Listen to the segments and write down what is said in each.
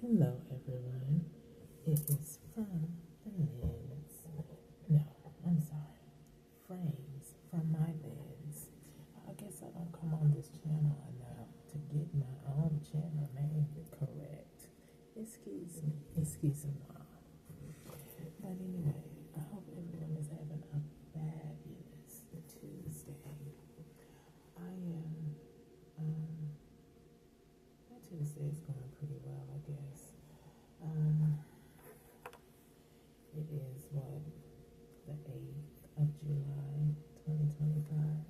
Hello, everyone. It is from the lens. No, I'm sorry. Frames from my lens. I guess I don't come on this channel enough to get my own channel name correct. Excuse me. Excuse me. But anyway, I hope everyone is having a fabulous Tuesday. I am, um, my Tuesday is going pretty well, I guess. Um, it is what, the 8th of July, 2025.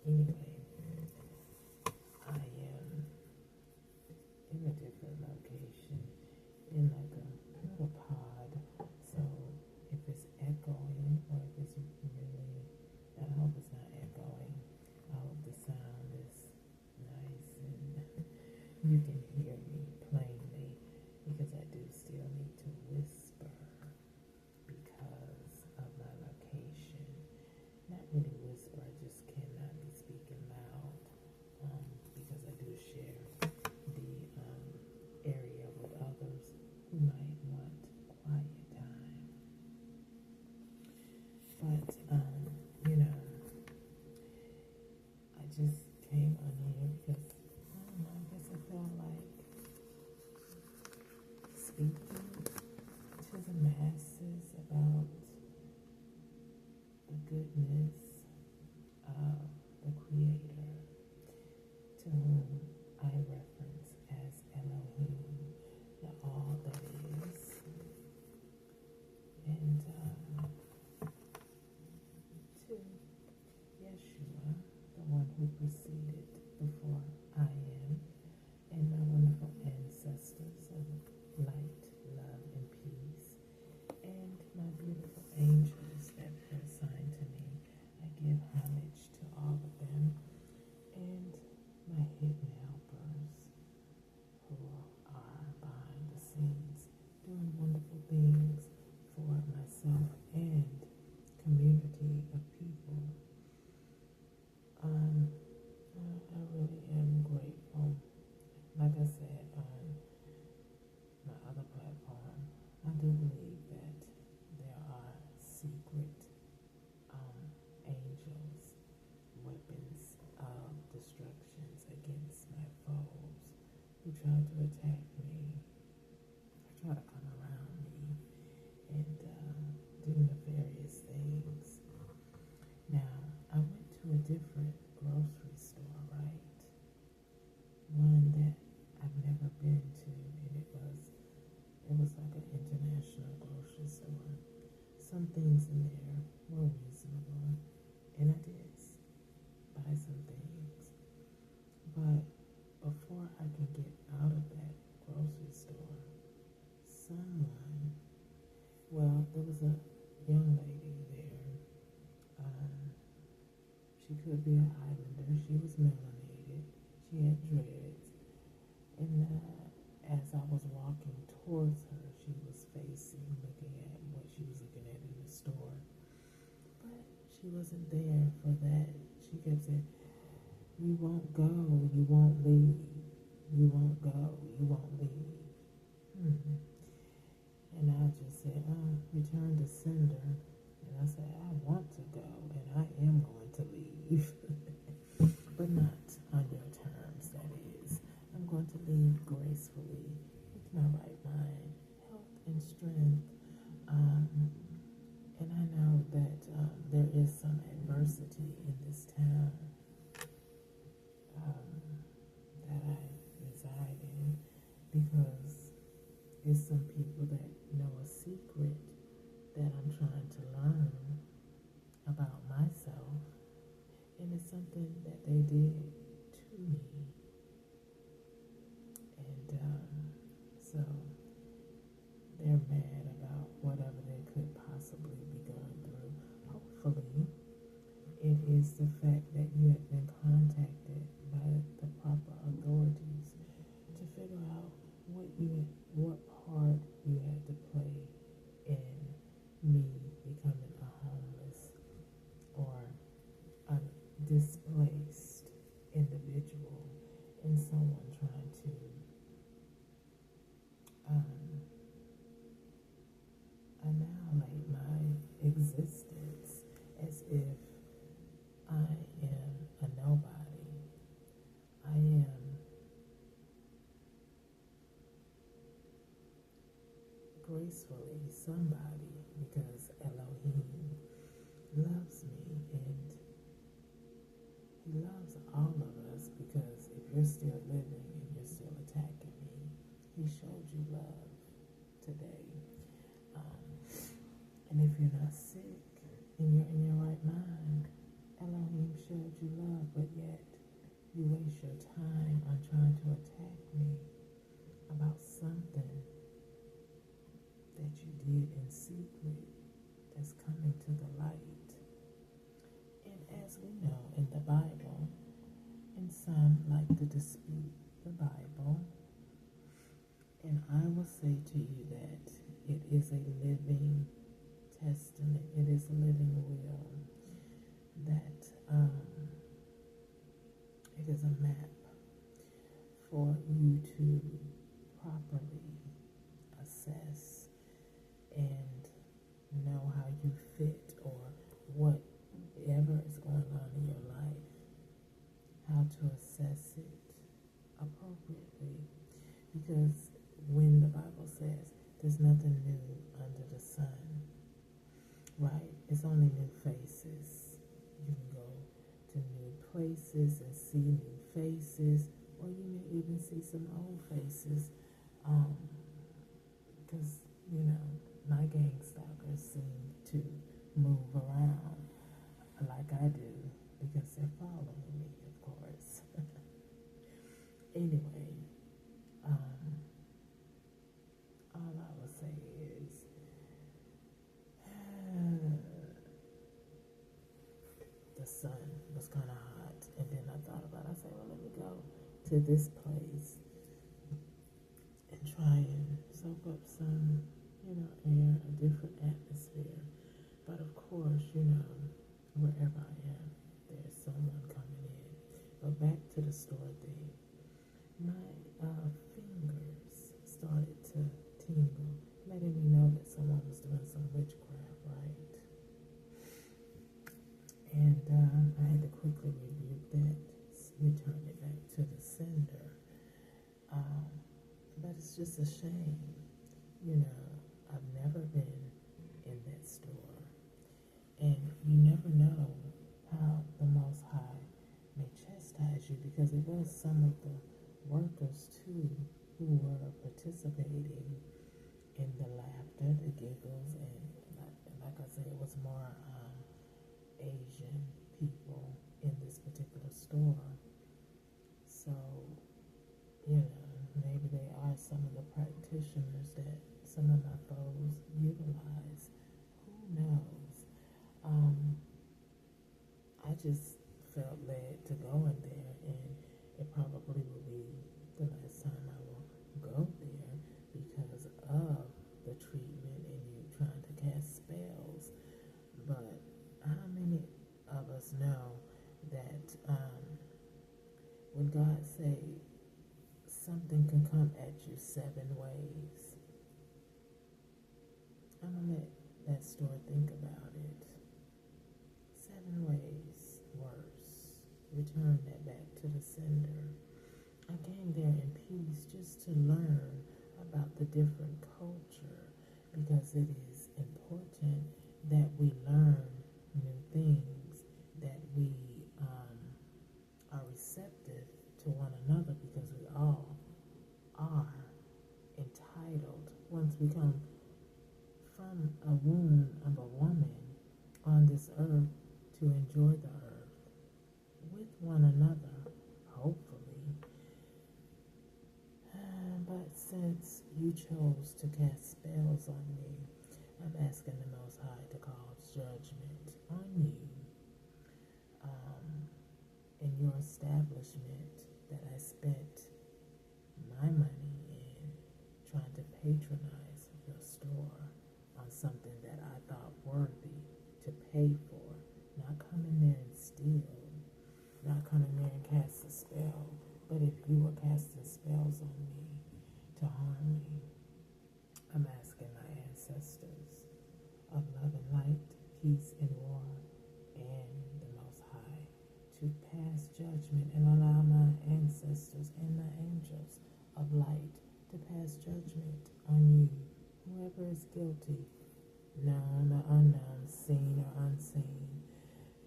Anyway, I am in a different location, in like a little pod. So if it's echoing or if it's really, I hope it's not echoing. I hope the sound is nice and you can hear me plainly, because I do still need to whisper because of my location. Not really whisper, I just cannot be speaking loud, because I do share the area with others who might want quiet time. But, I just came on here because, I don't know, I guess I felt like speaking to the masses about the goodness of the Creator, to whom I reference as Elohim, the all that is, and to Yeshua, the one who proceeded before I am, and my wonderful ancestors of light, love, and peace, and my beautiful angels that were assigned to me. I give homage to all of them, and my hidden helpers who are behind the scenes doing wonderful things for myself and community of people. I really am grateful. Like I said on my other platform, I do believe that there are secret angels, weapons of destructions against my foes who try to attack me, or try to come around me and do nefarious things. Now, I went to a different grocery store, right? One that I've never been to, and it was like an international grocery store. Some things in there were reasonable, and I did buy some things. But before I could get out of that grocery store, someone, well, there was a young lady there. She could be an islander. She was melanated. She had dreads. And as I was walking towards her, she was facing, looking at what she was looking at in the store. But she wasn't there for that. She kept saying, "You won't go, you won't leave. You won't go, you won't leave." And I just said, return to sender. And I said, I want to go, and I am going to leave. But not on your terms, that is. I'm going to leave gracefully with my right mind, health, and strength. And I know that there is some adversity in this town that I reside in, because it's some people that know a secret that I'm trying to learn about myself, and it's something that they did to me. And so they're mad about whatever they could possibly be going through. Hopefully, it is the fact that you have been contacted by the proper authorities to figure out what part you had to play in me becoming a homeless or a displaced individual gracefully somebody, because Elohim loves me, and he loves all of us, because if you're still living and you're still attacking me, he showed you love today. And if you're not sick and you're in your right mind, Elohim showed you love, but yet you waste your time on trying to attack me about something that you did in secret that's coming to the light. And as we know in the Bible, and some like to dispute the Bible, and I will say to you that it is a living testament, it is a living will, that it is a map for you to properly assess and know how you fit, or whatever is going on in your life, how to assess it appropriately. Because when the Bible says there's nothing new under the sun, right? It's only new faces. You can go to new places and see new faces, or you may even see some old faces, because, my gang stalkers seem to move around like I do, because they're following me, of course. Anyway, all I will say is, the sun was kind of hot, and then I thought about it. I said, well, let me go to this place and try and soak up some, air, a different atmosphere. But of course, wherever I am, there's someone coming in. But back to the store thing. My fingers started to tingle, letting me know that someone was doing some witchcraft, right? And I had to quickly rebuke that, return it back to the sender. But it's just a shame. I've never been in that store. And you never know how the Most High may chastise you, because it was some of the workers, too, who were participating in the laughter, the giggles, and like I said, it was more Asian people in this particular store. So, maybe they are some of the practitioners that some of my foes utilize. Who knows? I just felt led to go in there, and it probably will be the last time I will go there, because of the treatment and you trying to cast spells. But how many of us know that when God say something can come at you 7 ways? I'm going to let that store think about it. 7 ways worse. Return that back to the sender. I came there in peace just to learn about the different culture, because it is important that we learn new things, that we are receptive to one another, because we all are entitled, once we come from a womb of a woman on this earth, to enjoy the earth with one another, hopefully. But since you chose to cast spells on me, I'm asking the Most High to cause judgment on you, in your establishment that I spent my money in, trying to patronize your store on something that I thought worthy to pay for. Not come in there and steal, not come in there and cast a spell. But if you were casting spells on me to harm me, I'm asking my ancestors of love and light, peace and war, and the Most High to pass judgment, and allow my ancestors and my angels of light to pass judgment on you whoever is guilty, known or unknown, seen or unseen.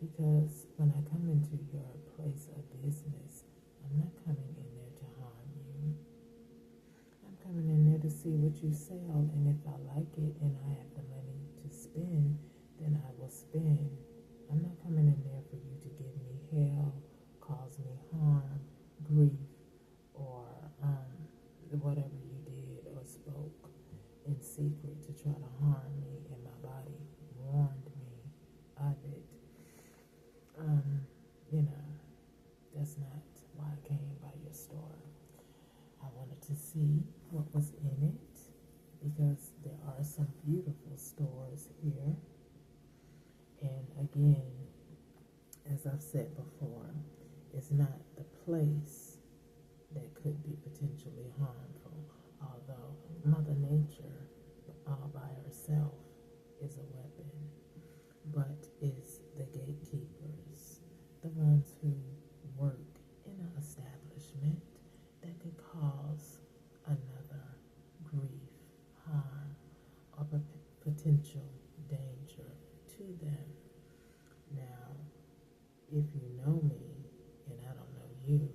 Because when I come into your place of business, I'm not coming in there to harm you. I'm coming in there to see what you sell, and if I like it and I have the money to spend, then I will spend. I'm not coming in there for you to give me hell, cause me harm, grief, or whatever you did or spoke in secret to try to harm me, and my body warned me of it. You know, that's not why I came by your store. I wanted to see what was in it because there are some beautiful stores here. And again, as I've said before, it's not the place that could be potentially harmful, although Mother Nature all by herself is a weapon, but it's the gatekeepers, the ones who work in an establishment that could cause another grief, harm, or potential danger to them. Now, if you know me and I don't know you,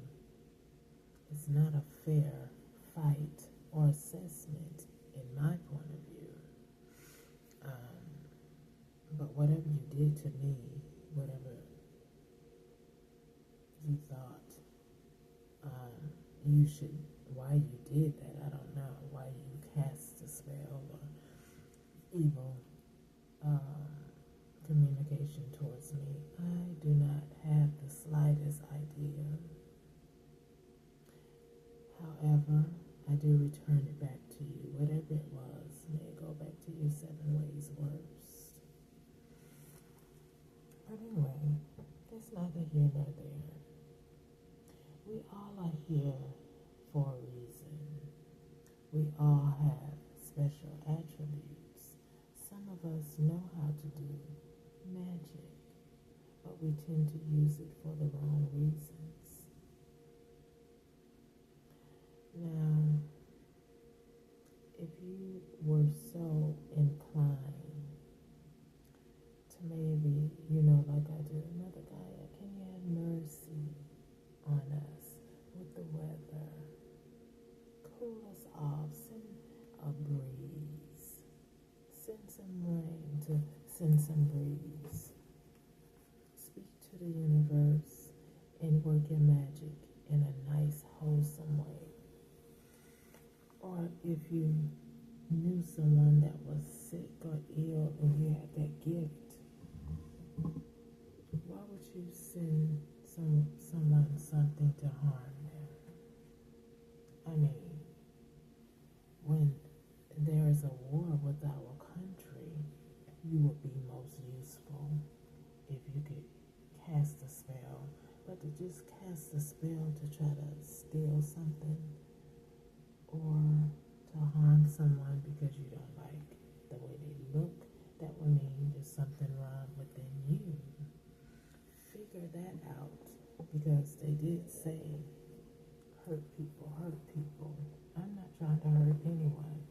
it's not a fair fight or assessment in my point of view. But whatever you did to me, whatever you thought you should, why you did that, I don't know. Why you cast a spell or evil communication towards me, I do not have the slightest idea. However, I do return it back to you. Whatever it was, may it go back to you 7 ways worse. But anyway, that's neither here nor there. We all are here for a reason. We all have special attributes. Some of us know how to do magic, but we tend to use it for the wrong reasons. Now, if you were so inclined to maybe, like I do, Mother Gaia, can you have mercy on us with the weather? Cool us off, send a breeze, send some rain to send some breeze. Speak to the universe and work your magic in a nice, wholesome way. Or if you knew someone that was sick or ill and you had that gift, why would you send someone something to harm them? I mean, when there is a war with our country, you would be most useful if you could cast a spell. But to just cast a spell to try to steal something or to harm someone because you don't like the way they look, that would mean there's something wrong within you. Figure that out, because they did say hurt people hurt people. I'm not trying to hurt anyone.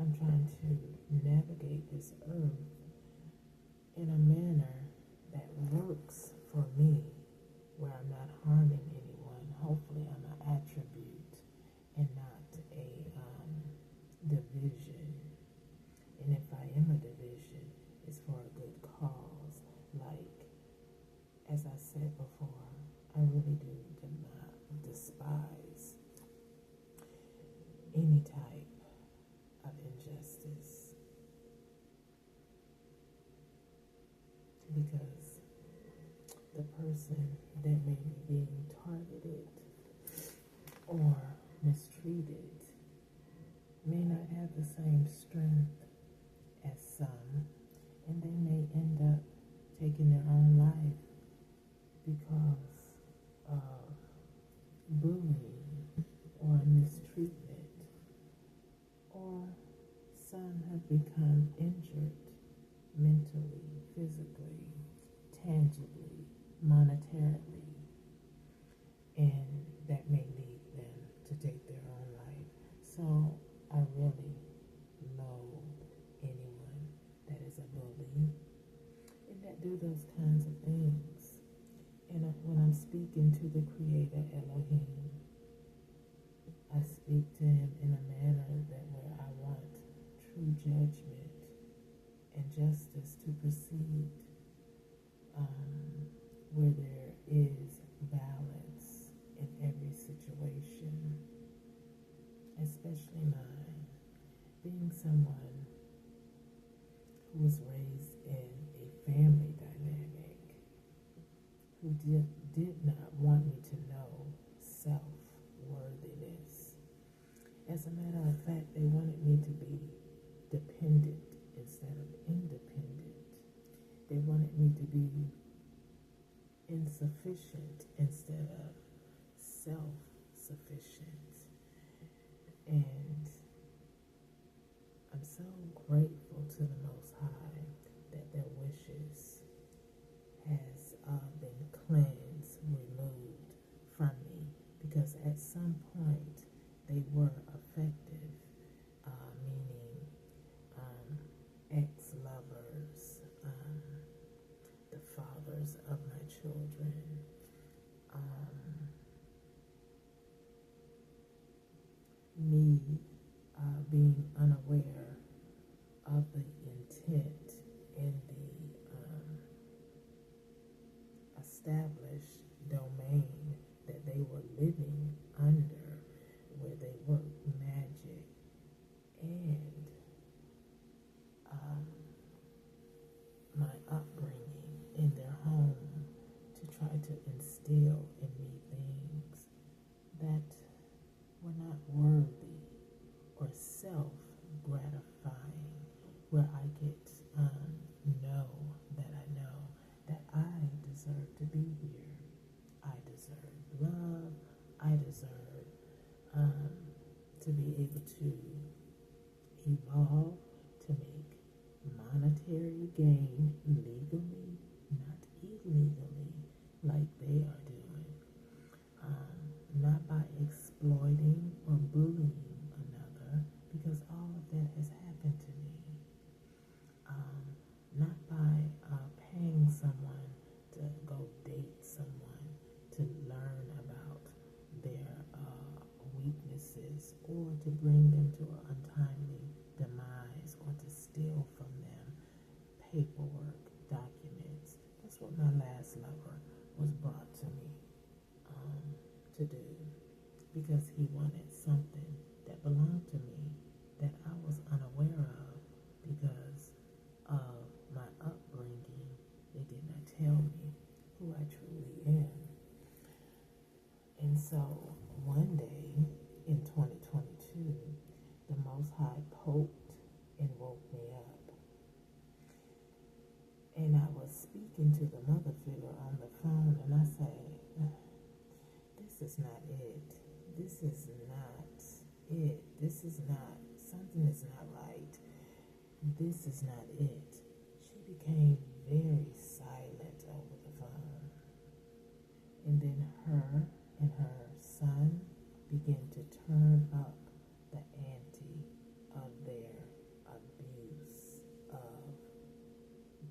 I'm trying to navigate this earth in a manner that works for me, where I'm not harming anyone. Hopefully I'm an attribute and not a division. And if I am a division, it's for a good cause. Like, as I said before, I really do despise any type of injustice, because the person that may be being targeted or mistreated may not have the same strength as some, and they may end up taking their own life because of bullying or mistreatment, or some have become injured mentally, physically, tangibly, monetarily, and that may lead them to take their own life. So I really loathe speak to him in a manner that where I want true judgment and justice to proceed, where there is balance in every situation, especially mine, being someone who was raised in a family dynamic, who did not want me to know self-worthiness. As a matter of fact, they wanted me to be dependent instead of independent. They wanted me to be insufficient instead of self-sufficient. And I'm so grateful to the Most High that their wishes has been cleansed, removed from me, because at some point they were effective, meaning ex-lovers, the fathers of my children, me being unaware of the intent in the established domain that they were living under, where they worked magic and my upbringing in their home to try to instill in me things that were not worthy or self-gratifying, where I could know that I deserve to be here. I deserve love. I deserve to be able to evolve, to make monetary gain legally, not illegally, like they are doing. Not by exploiting or bullying another, because all of that has happened to me. Not by paying someone to go date someone to learn about their weaknesses, or to bring them to an untimely demise, or to steal from them paperwork, documents. That's what my last lover was brought to me to do, because he wanted something that belonged to me that I was unaware of because of my upbringing. They did not tell me who I truly am. And so one day in 2022, the Most High poked and woke me up. And I was speaking to the mother figure on the phone, and I say, this is not it. This is not it. This is not, something is not right. This is not it. She became very silent over the phone. And then her and her son began to turn up the ante of their abuse of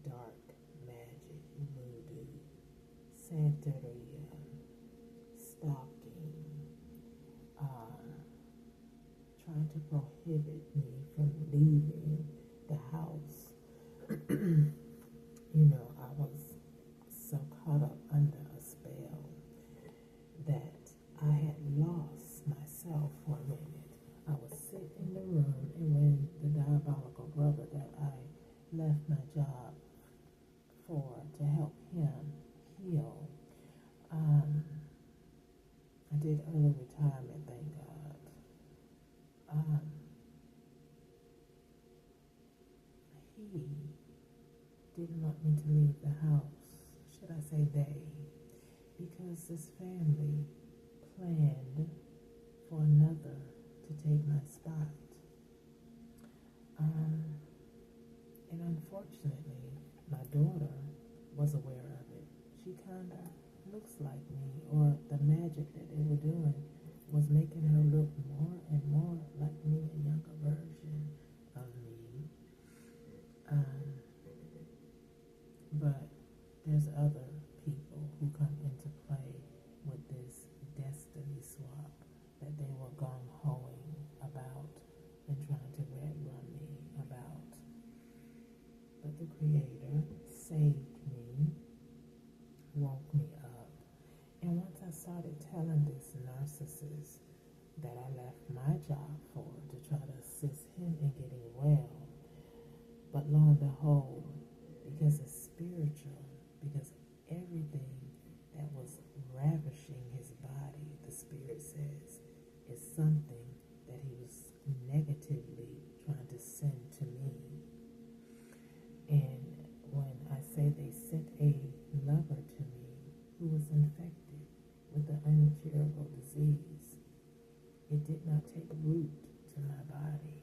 dark magic, voodoo, Santeria, stalking, trying to prohibit me from leaving the house. I was so caught up under a spell that I had lost myself for a minute. I would sit in the room, and when the diabolical brother that I left my job for to help him heal, I did early retirement, thank God. He didn't want me to leave the house. Should I say they? Because this family planned for another to take my spot. And unfortunately, my daughter was aware of it. She kind of looks like me, or the magic that they were doing was making her look more and more like me, a younger version of me. But there's other people who come into play with this destiny swap that they were gung-ho left my job for to try to assist him in getting well. But lo and behold, because it's spiritual, because everything that was ravishing his body, the Spirit says, is something that he was negatively trying to send to me. And when I say they sent a lover to me who was infected with an incurable disease, it did not take root to my body.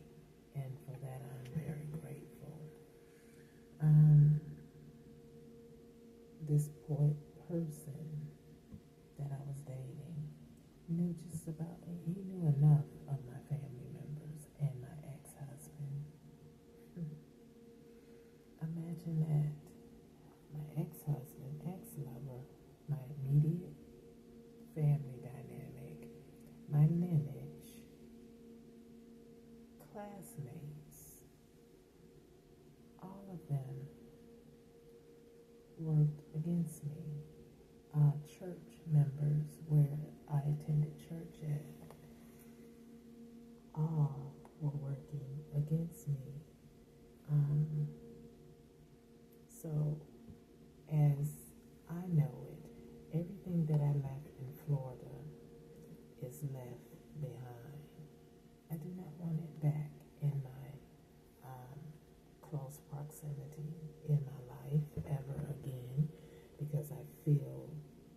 And for that, I'm very grateful. This poor person that I was dating knew just about, he knew enough of my family members and my ex-husband. Imagine that. My ex-husband, ex-lover, my immediate family dynamic, my lineage, classmates, all of them worked against me. Church members where I attended church at, all were working against me. So as I know it, everything that I left in Florida is left behind. I do not want it back in my close proximity in my life ever again, because I feel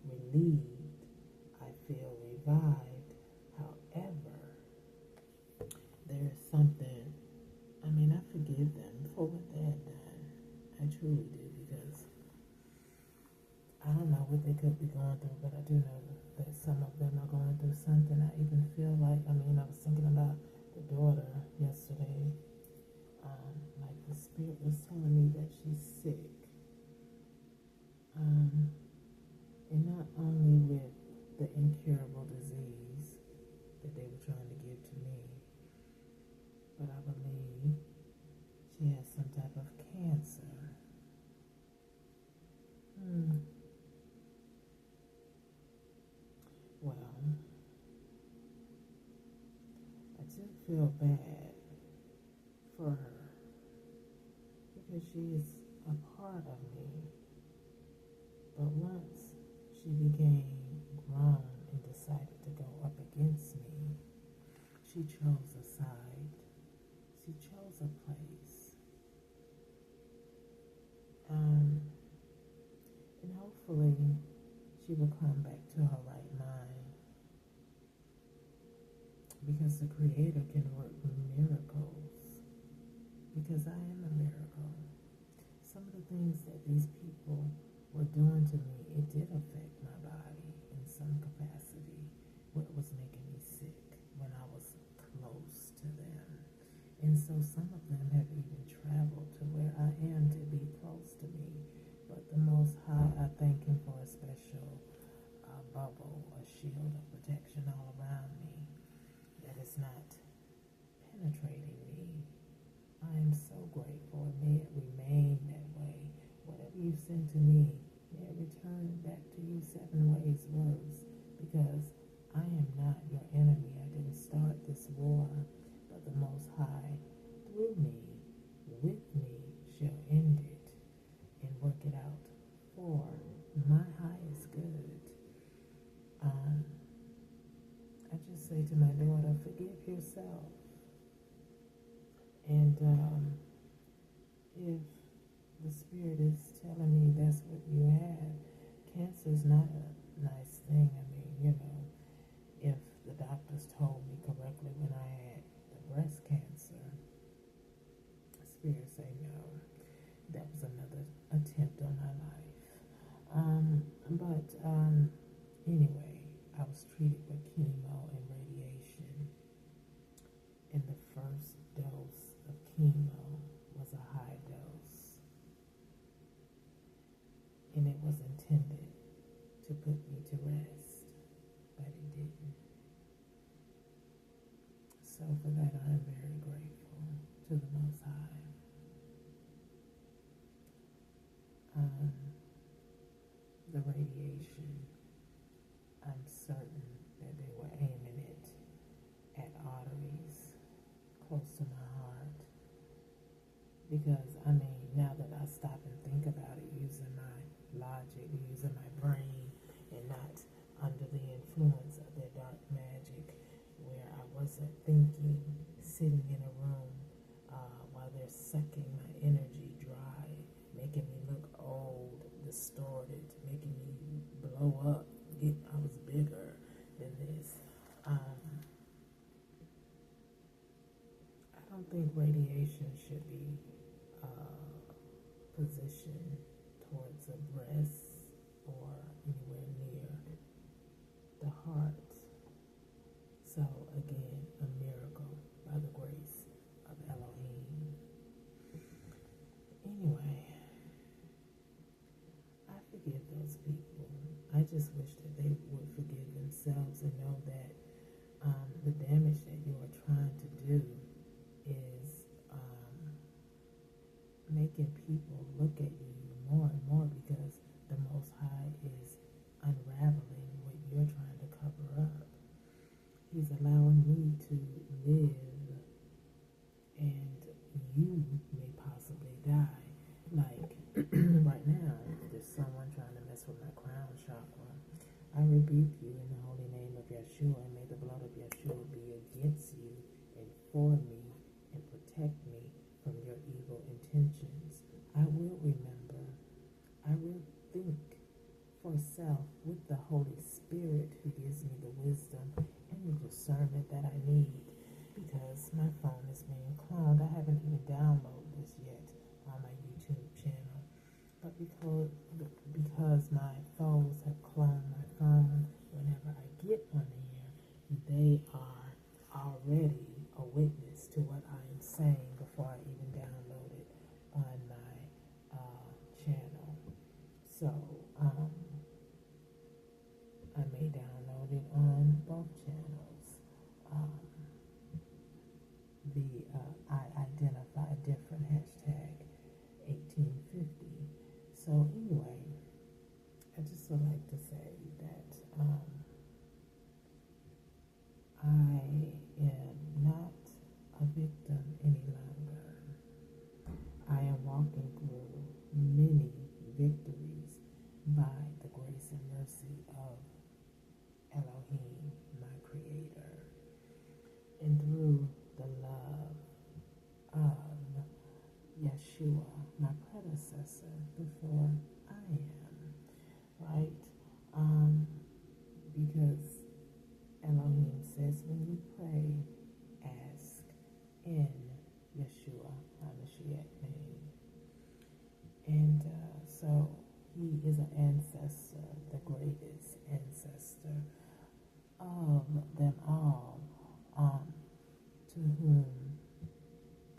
relieved, I feel revived. However, there is something, I forgive them for what they had done. I truly do, because I don't know what they could be going through, but I do know that some of them are going through something. I even feel like, I was thinking about the daughter yesterday. Like the Spirit was telling me that she's sick. And not only with the incurable disease that they were trying to give to me, but I believe she has some type of cancer. Well, I do feel bad for her, because she is a part of me. But once she became grown and decided to go up against me, she chose a side. She chose a place. And hopefully she will come back to her right mind, because the Creator can work miracles, because I am a miracle. Some of the things that these people were doing to me, it did affect my body in some capacity, where it was making me sick when I was close to them. And so some of them have even traveled to where I am to be close to me. But the Most High, I thank Him for a special bubble, a shield of protection all around me that is not penetrating me. I am so grateful, and may it remain that way. Whatever you send to me, may it return back to you 7 ways worse, because I am not your enemy. I didn't start this war, but the Most High, through me, with me, shall end it and work it out for my highest good. I just say to my daughter, forgive yourself. And if the Spirit is telling me that's what you have, cancer is not a nice thing. If the doctors told me correctly when I had the breast cancer, the Spirit say no. That was another attempt on my life. Anyway, I was treated with chemo and radiation. And the first dose of chemo was a high dose. And it was intended to put me to rest, but it didn't. So for that, I am very grateful to the Most High. The radiation, I'm certain that they were aiming it at close to my heart because, I mean, now that I stop and think about it, using my logic, using my brain, and not under the influence of their dark magic, where I wasn't thinking, sitting in a room while they're sucking my energy dry, making me look old, distorted, making me blow up. I was bigger than this. I don't think radiation should be positioned towards a breast or anywhere near the heart. So again, a miracle by the grace of Elohim. Anyway, I forgive those people. I just wish that they would forgive themselves and know that the damage that you are trying to do is making people look at you more and more because the Most High is unraveling what you're trying to cover up. He's allowing me to live, and you may possibly die. Like right now, there's someone trying to mess with my crown chakra. I rebuke you in the holy name of Yeshua, and may the blood of Yeshua be against you and for me and protect me from your evil intentions. I will remember. I will think for self with the Holy Spirit who gives me the wisdom and the discernment that I need, because my phone is being cloned. I haven't even downloaded this yet on my YouTube channel. But because my foes have cloned my phone, whenever I get on here, they are already a witness to what I am saying before I even download it on my channel. So I may download it on both channels. I identify a different hashtag 1850. So anyway, I just would like to say that I am not a victim any longer. I am walking through many victories by the grace and mercy of Elohim, my Creator, and through the love of Yeshua, my predecessor, before I am, right? Because Elohim says when you pray, ask in Yeshua HaMashiach name. And so he is an ancestor, the greatest ancestor of them all, to whom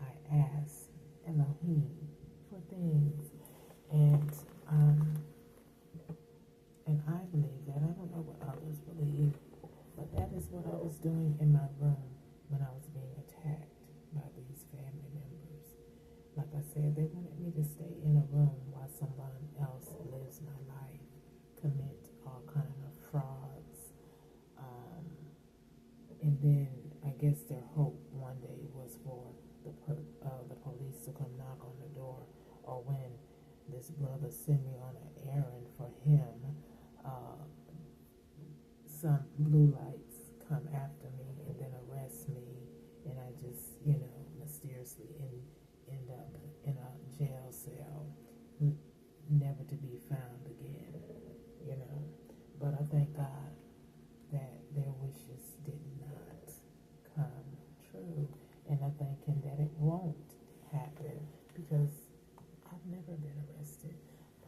I ask Elohim for things. And I believe that. I don't know what others believe, but that is what I was doing in my room when I was being attacked by these family members. Like I said, they wanted me to stay in a room while someone else lives my life, commit all kind of frauds, and then I guess their hope one day was for the police to come knock on the door, or when this brother sent me on an errand for him, some blue lights come after me and then arrest me, and I just, mysteriously end up in a jail cell, never to be found again, But I thank God that their wishes did not come true, and I thank Him that it won't happen, because I've never been arrested.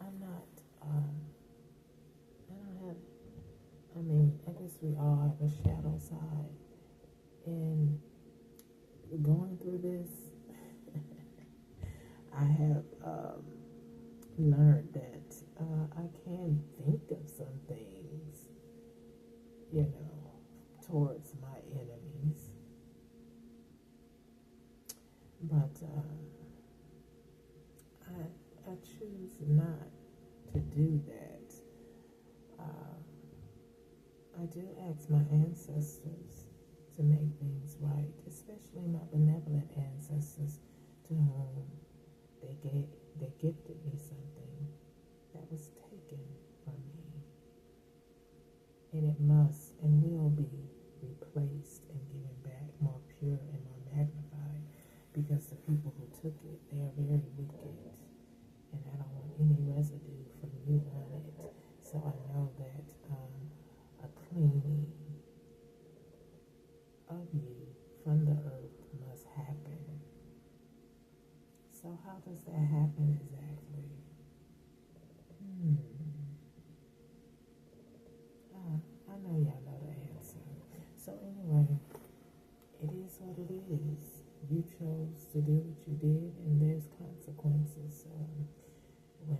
I'm not, I guess we all have a shadow side, and going through this, I have learned that I can think of some things, towards my enemies, but I choose not to do that. I do ask my ancestors to make things right, especially my benevolent ancestors to whom they gifted me something that was taken from me. And it must and will be replaced and given back more pure and more magnified, because the people who took it, they are very wicked, and I don't want any residue from you on it. So I know that a cleaning of you from the earth must happen. So how does that happen exactly? I know y'all know the answer. So anyway, it is what it is. You chose to do what you did, and there's consequences. When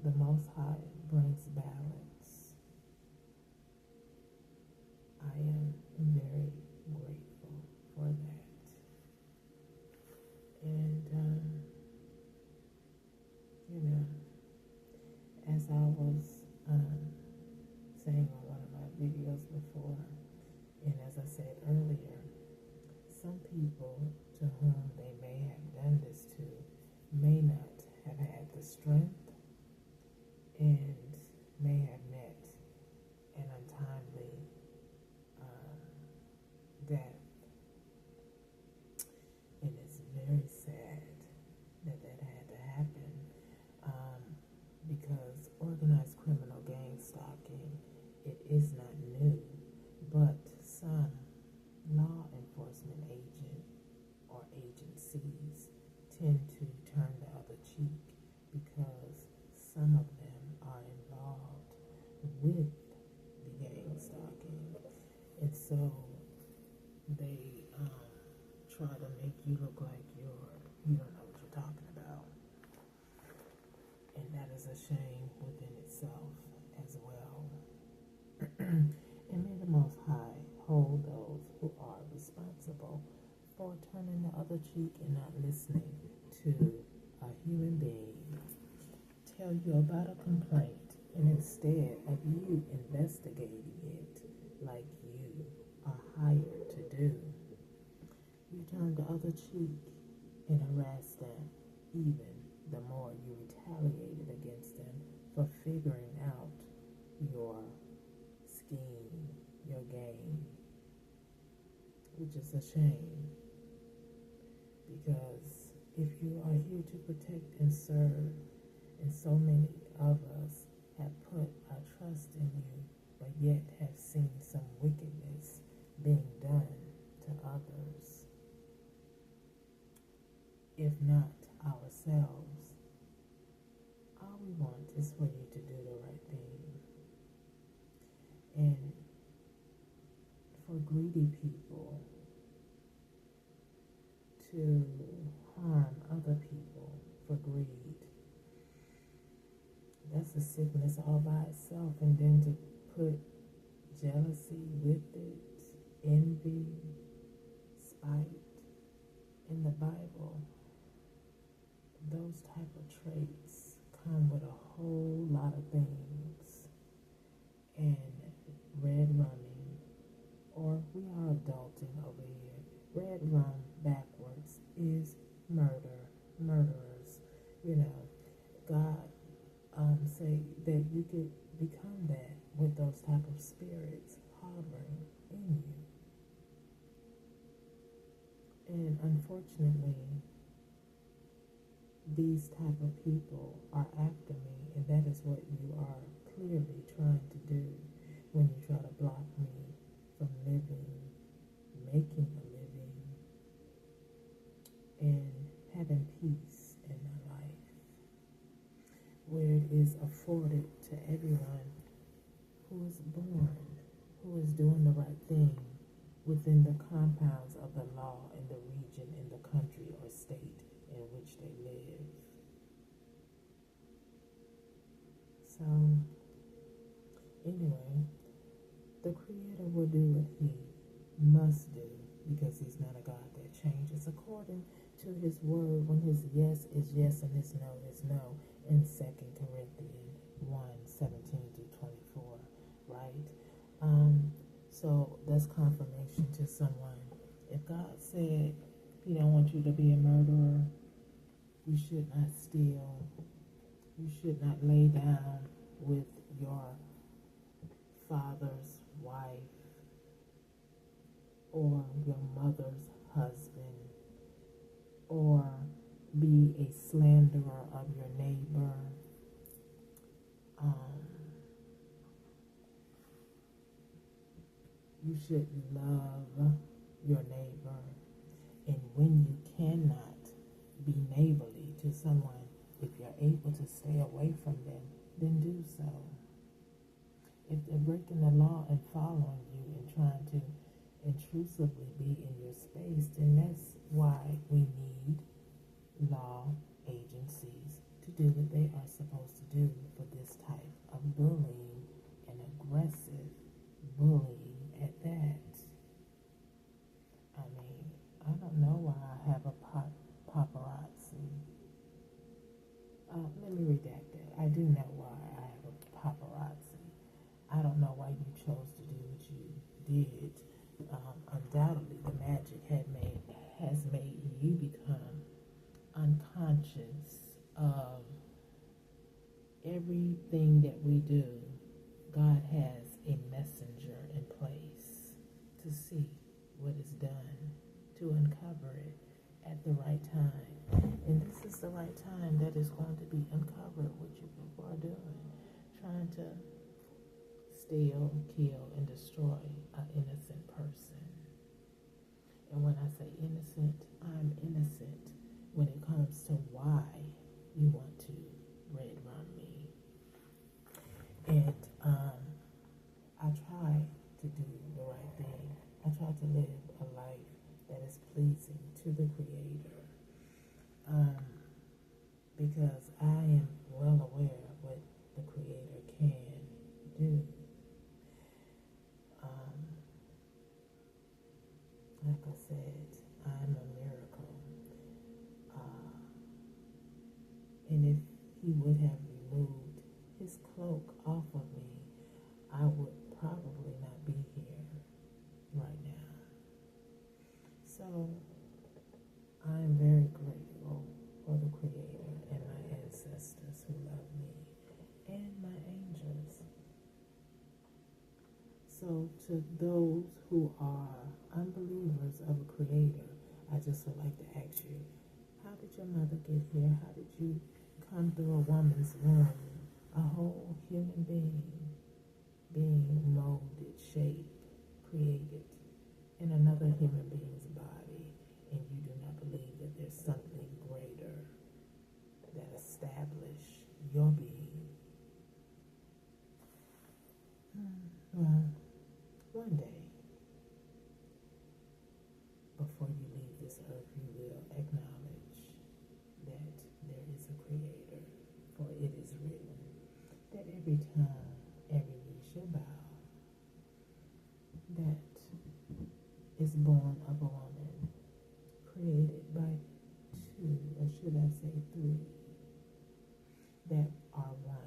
the Most High brings balance, I am very grateful for that. And, as I was saying on one of my videos before, and as I said earlier, some people to whom they may have done this to may not have had the strength and may have met an untimely death. And it's very sad that that had to happen, because organized criminal gang stalking, it is not new, but some law enforcement agent or agencies tend to turn the other cheek, because some of them are involved with the gang stalking, and so they try to make you look like you don't know what you're talking about, and that is a shame within itself as well. And may the Most High hold those who are responsible for turning the other cheek and not listening to a human being tell you about a complaint, and instead of you investigating it like you are hired to do, you turn the other cheek and harass them even the more you retaliated against them for figuring out your scheme, your game, which is a shame, because if you are here to protect and serve, and so many of us have put our trust in you, but yet have seen some wickedness being done to others, if not ourselves, all we want is for you to do the right thing. And for greedy people to harm other people for greed, that's a sickness all by itself. And then to put jealousy with it, envy, spite in the Bible, those type of traits come with a whole lot of things. And red rumming, or we are adulting over here, red rum backwards is murder, murderers. God say that you could become that with those type of spirits hovering in you. And unfortunately, these type of people are after me, and that is what you are clearly trying to do when you try to block me from living, making a living, and having peace in my life, where it is afforded to everyone who is born, who is doing the right thing within the compounds of the law in the region, in the country or state in which they live. So, anyway, the Creator will do what He must do, because He's not a God that changes, according to His word, when His yes is yes and His no is no, in 2 Corinthians 1:17-24, right? So that's confirmation to someone. If God said He don't want you to be a murderer. You should not steal. You should not lay down with your father's wife or your mother's husband, or be a slanderer of your neighbor. You should love your neighbor. And when you cannot be neighborly to someone, if you're able to stay away from them, then do so. If they're breaking the law and following you and trying to intrusively be in your space, then that's why we need law agencies to do what they are supposed to do for this type of bullying, and aggressive bullying at that. I mean, I don't know why I have a paparazzi. Let me redact that. I do know why I have a paparazzi. I don't know why you chose to do what you did. Undoubtedly, the magic has made you become unconscious of everything that we do. God has a messenger in place to see what is done, to uncover it at the right time. And this is the right time that is going to be uncovered what you people are doing, trying to steal, kill, and destroy an innocent person. And when I say innocent, I'm innocent when it comes to why you want to red run me. And I try to do the right thing. I try to live a life that is pleasing to the Creator, because I am well aware of what the Creator can do. Like I said, I'm a miracle. And if He would have removed His cloak off of me, I would probably not be here right now. So I'm very grateful for the Creator and my ancestors who love me, and my angels. So to those who are unbelievers of a Creator, I just would like to ask you, how did your mother get here? How did you come through a woman's womb, a whole human being molded, shaped, created in another human being's body, and you do not believe that there's something greater that established your being? Well, one day, before you leave this earth, you will acknowledge that there is a Creator, for it is written that every tongue, every knee shall bow, that is born of a woman, created by two, or should I say three, that are one.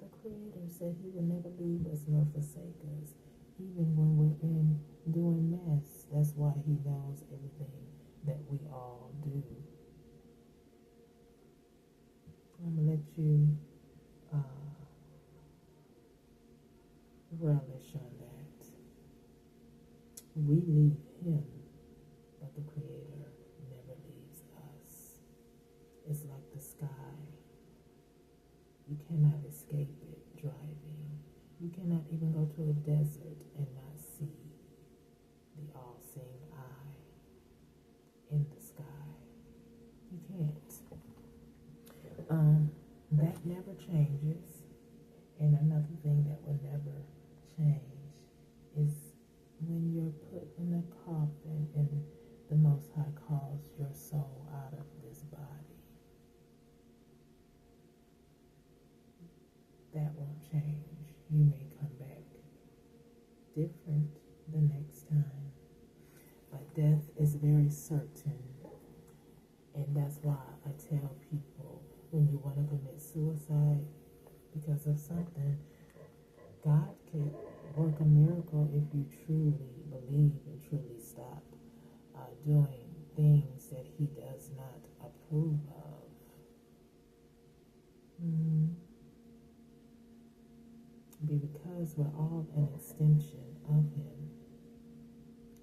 The Creator said He will never leave us nor forsake us, even when we're in doing mess. That's why He knows everything that we all do. I'm going to let you relish on that. We leave Him, but the Creator never leaves us. It's like the sky. You cannot escape it driving. You cannot even go to a desert and not see the all-seeing eye in the sky. You can't. That never changes. And another thing that will never change is when you're put in a coffin and the Most High calls your soul out of this body. That won't change. You may come back different the next time. But death is very certain. And that's why I tell people, when you want to commit suicide because of something, God can work a miracle if you truly believe and truly stop doing things that he does not approve of. Mm-hmm. Because we're all an extension of him.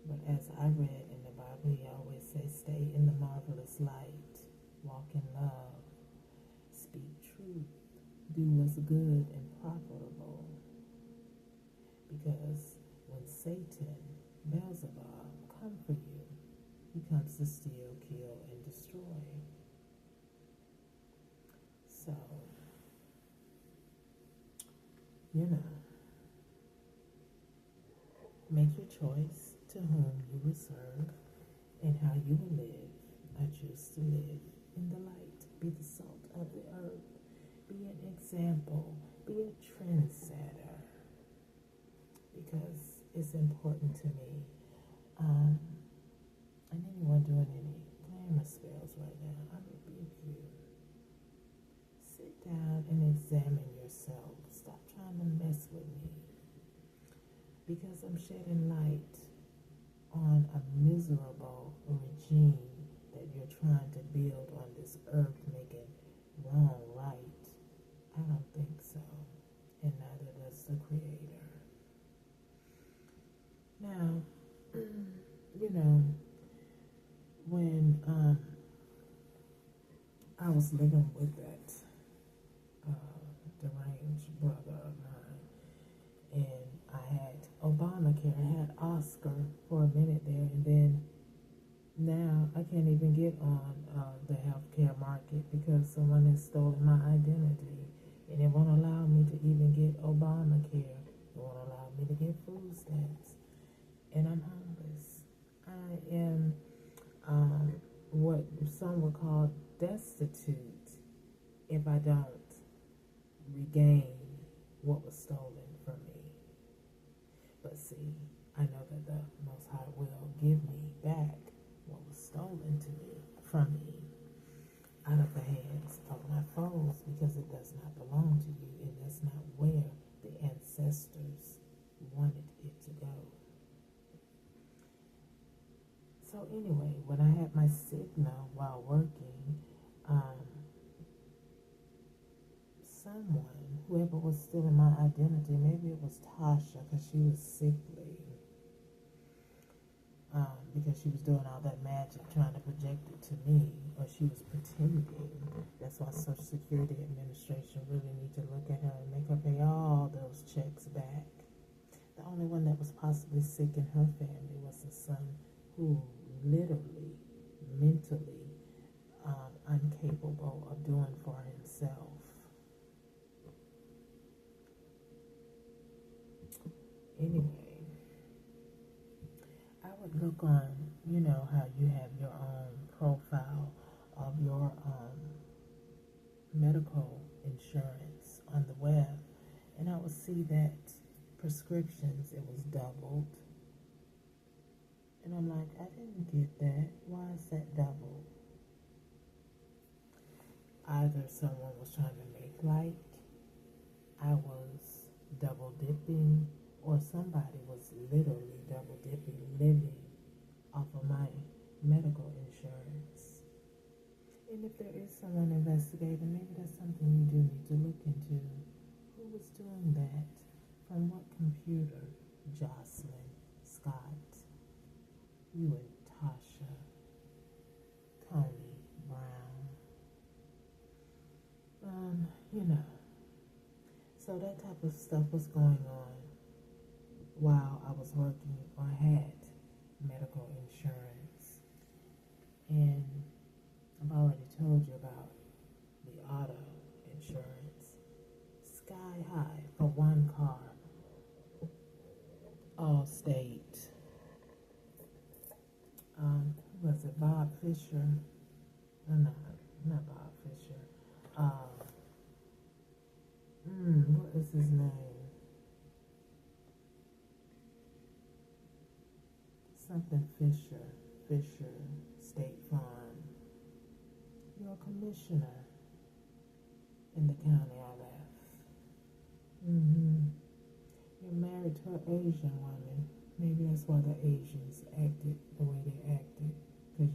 But as I read in the Bible, he always says, stay in the marvelous light, walk in love, speak truth, do what's good and profitable. Because when Satan, Beelzebub, come for you, he comes to steal, kill, and destroy. So, make your choice to whom you will serve and how you will live. I choose to live in the light, be the salt of the earth, be an example, be a trendsetter, because it's important to me. And anyone doing any glamour spells right now, I rebuke you. Sit down and examine yourself. Stop trying to mess with me, because I'm shedding light on a miserable regime that you're trying to build on this earth, making wrong right. I don't think so, and neither does the Creator. Now, when I was living with that deranged brother of mine, and I had Obamacare, I had Oscar for a minute there, and then now I can't even get on the healthcare market because someone has stolen my identity, and it won't allow me to even get Obamacare. It won't allow me to get food stamps, and I'm homeless. I am what some would call destitute if I don't regain what was stolen from me. But see, I know that the Most High will give me back what was stolen from me out of the hands of my foes, because it does not belong to you, and that's not where the ancestors wanted it to go. So anyway, when I had my signal while working, whoever was stealing my identity, maybe it was Tasha, because she was sickly, because she was doing all that magic trying to project it to me, or she was pretending. That's why Social Security Administration really need to look at her and make her pay all those checks back. The only one that was possibly sick in her family was the son who literally, mentally, incapable of doing for himself. Anyway, I would look on, how you have your own profile of your medical insurance on the web, and I would see that prescriptions, it was doubled. And I'm like, I didn't get that. Why is that doubled? Either someone was trying to make like I was double dipping, or somebody was literally double dipping, living off of my medical insurance. And if there is someone investigating, maybe that's something you do need to look into. Who was doing that? From what computer? Jocelyn Scott. You and Tasha Coney Brown. So that type of stuff was going on while I was working or had medical insurance. And I've already told you about the auto insurance. Sky high for one car. Allstate. Who was it? Bob Fisher. No, not Bob Fisher. What is his name? Something Fisher. State Farm. You're a commissioner in the county I left. You're married to an Asian woman. Maybe that's why the Asians acted the way they acted, because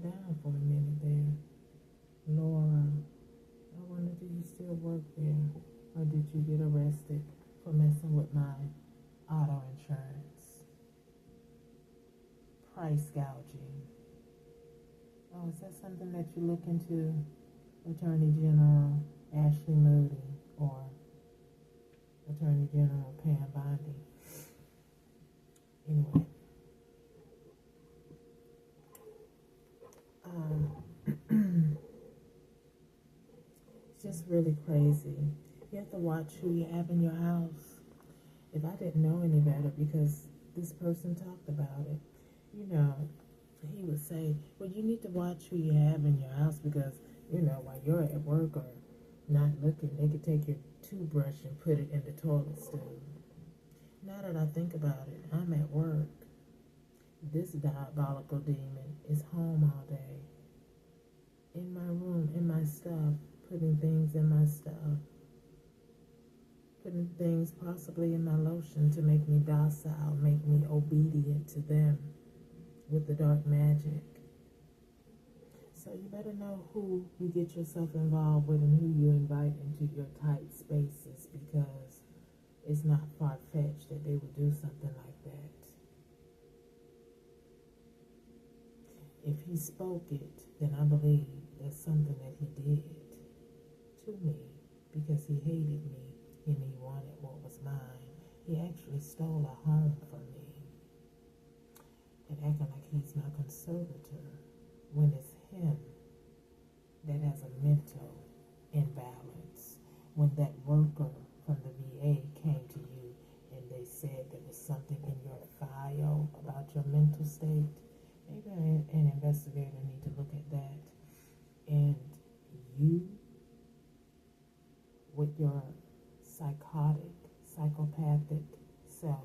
down for a minute there. Laura, I wonder, do you still work there? Or did you get arrested for messing with my auto insurance? Price gouging. Oh, is that something that you look into, Attorney General Ashley Moody or Attorney General Pam Bondi? Anyway, it's just really crazy. You have to watch who you have in your house. If I didn't know any better, because this person talked about it, he would say, well, you need to watch who you have in your house because, while you're at work or not looking, they could take your toothbrush and put it in the toilet stool. Now that I think about it, I'm at work. This diabolical demon is home all day. In my room, in my stuff, putting things in my stuff. Putting things possibly in my lotion to make me docile, make me obedient to them with the dark magic. So you better know who you get yourself involved with and who you invite into your tight spaces, because it's not far-fetched that they would do something like that. If he spoke it, then I believe there's something that he did to me because he hated me and he wanted what was mine. He actually stole a home from me and acting like he's my conservator when it's him that has a mental imbalance. When that worker from the VA came to you and they said there was something in your file about your mental state, maybe an investigator need to look at that. And you, with your psychopathic self,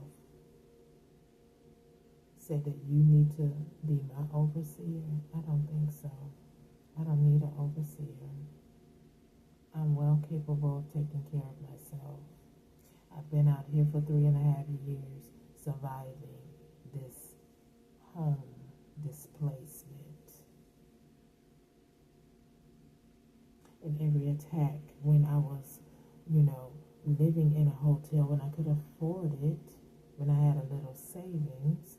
said that you need to be my overseer. I don't think so. I don't need an overseer. I'm well capable of taking care of myself. I've been out here for 3.5 years surviving this home displacement. And every attack when I was, living in a hotel when I could afford it, when I had a little savings,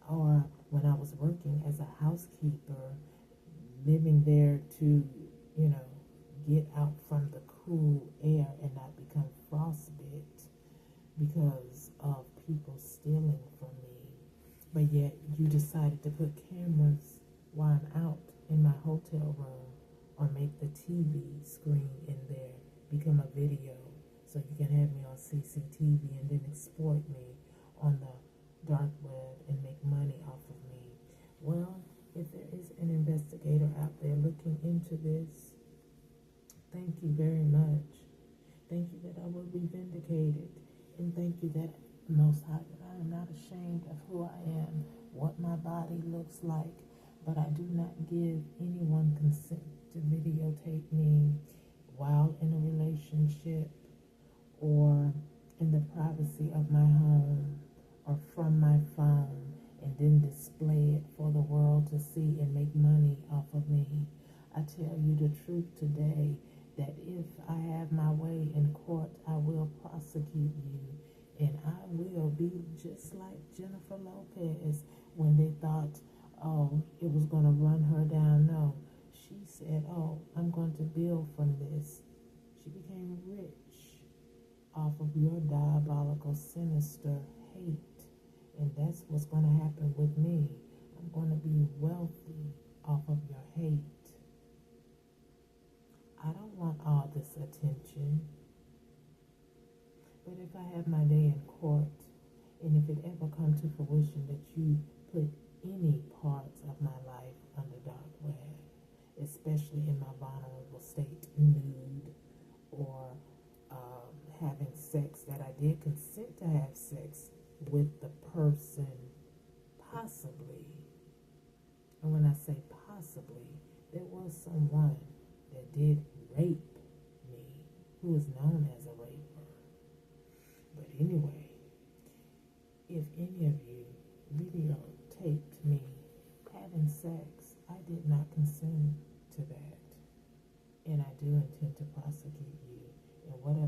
or when I was working as a housekeeper, living there to, get out from the cool air and not become frostbit because of people stealing from me. But yet you decided to put cameras while I'm out in my hotel room, or make the TV screen in there become a video so you can have me on CCTV and then exploit me on the dark web and make money off of me. Well, if there is an investigator out there looking into this, thank you very much. Thank you that I will be vindicated. And thank you that, Most High, that I am not ashamed of who I am, what my body looks like, but I do not give anyone consent to videotape me while in a relationship or in the privacy of my home or from my phone and then display it for the world to see and make money off of me. I tell you the truth today, that if I have my way in court, I will prosecute you, and I will be just like Jennifer Lopez when they thought, oh, it was going to run her down. No, she said, oh, I'm going to build from this. She became rich off of your diabolical, sinister hate, and that's what's going to happen with me. I'm going to be wealthy off of your hate. I don't want all this attention. But if I have my day in court, and if it ever comes to fruition that you put any parts of my life on the dark web, especially in my vulnerable state, nude, or having sex that I did consent to have sex with the person, possibly. And when I say possibly, there was someone that did rape me, who is known as a raper. But anyway, if any of you videotaped me having sex, I did not consent to that. And I do intend to prosecute you. And however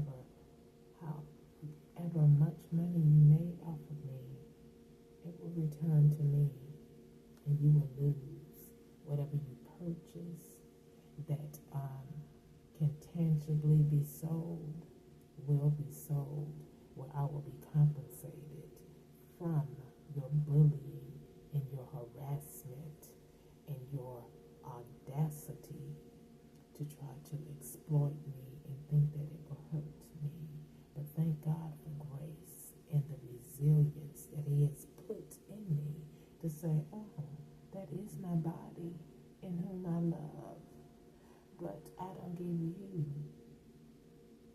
much money you made off of me, it will return to me. And you will lose whatever you purchase that can tangibly be sold, will be sold, where I will be compensated from your bullying and your harassment and your audacity to try to exploit me and think that it will hurt me. But thank God for grace and the resilience that He has put in me to say, oh, that is my body in whom I love. But I don't give you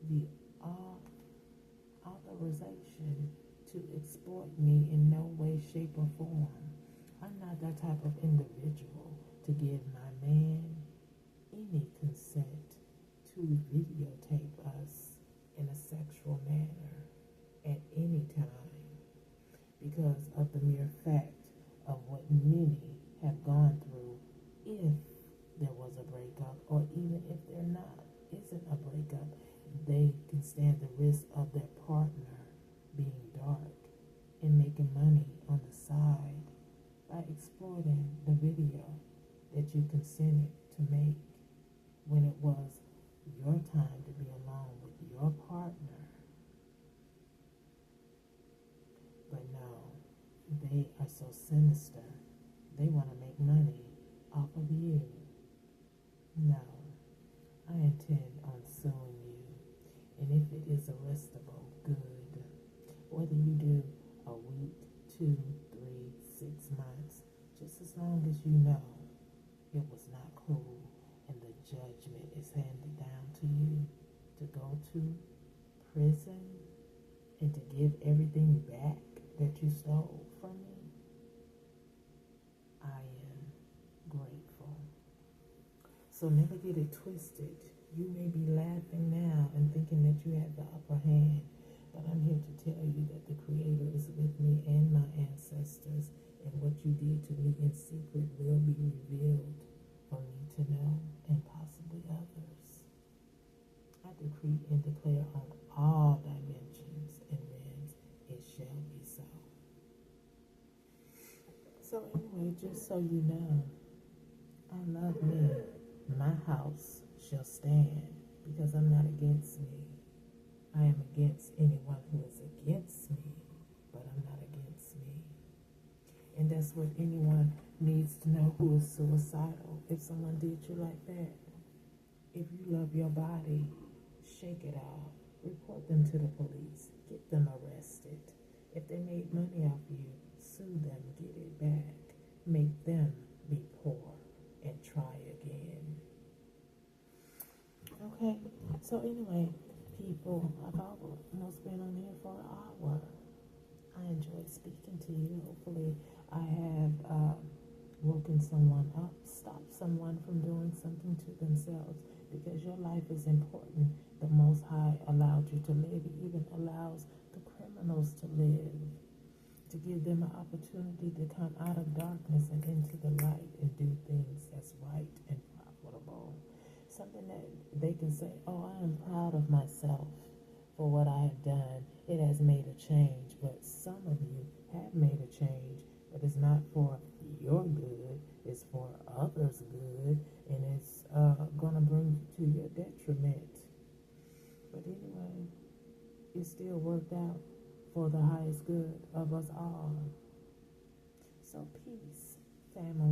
the authorization to exploit me in no way, shape, or form. I'm not that type of individual to give my man any consent to videotape us in a sexual manner at any time because of the mere fact of what many have gone through if there was a breakup, or even if there isn't a breakup, they can stand the risk of their partner being dark and making money on the side by exploiting the video that you consented to make when it was your time to be alone with your partner. But no, they are so sinister. They want to make money off of you. No, I intend on suing you. And if it is arrestable, good. Whether you do a week, 2, 3, 6 months, just as long as you know it was not cool and the judgment is handed down to you to go to prison and to give everything back that you stole from me, I am grateful. So never get it twisted. You may be laughing now and thinking that you have the upper hand, but I'm here to tell you that the Creator is with me and my ancestors, and what you did to me in secret will be revealed for me to know, and possibly others. I decree and declare on all dimensions and realms, it shall be so. So anyway, just so you know, I love me. My house shall stand, because I'm not against me. I am against anyone who is against me, but I'm not against me. And that's what anyone needs to know who is suicidal. If someone did you like that, if you love your body, shake it off. Report them to the police. Get them arrested. If they made money off you, sue them, get it back. Make them be poor and try again. Okay, so anyway, people, I've almost been on here for an hour. I enjoyed speaking to you. Hopefully I have woken someone up, stopped someone from doing something to themselves, because your life is important. The Most High allowed you to live. He even allows the criminals to live, to give them an opportunity to come out of darkness and into the light and do things that's right and profitable. Something that they can say, oh, I am proud of myself for what I have done. It has made a change. But some of you have made a change, but it's not for your good, it's for others' good, and it's going to bring you to your detriment. But anyway, it still worked out for the highest good of us all. So peace, family.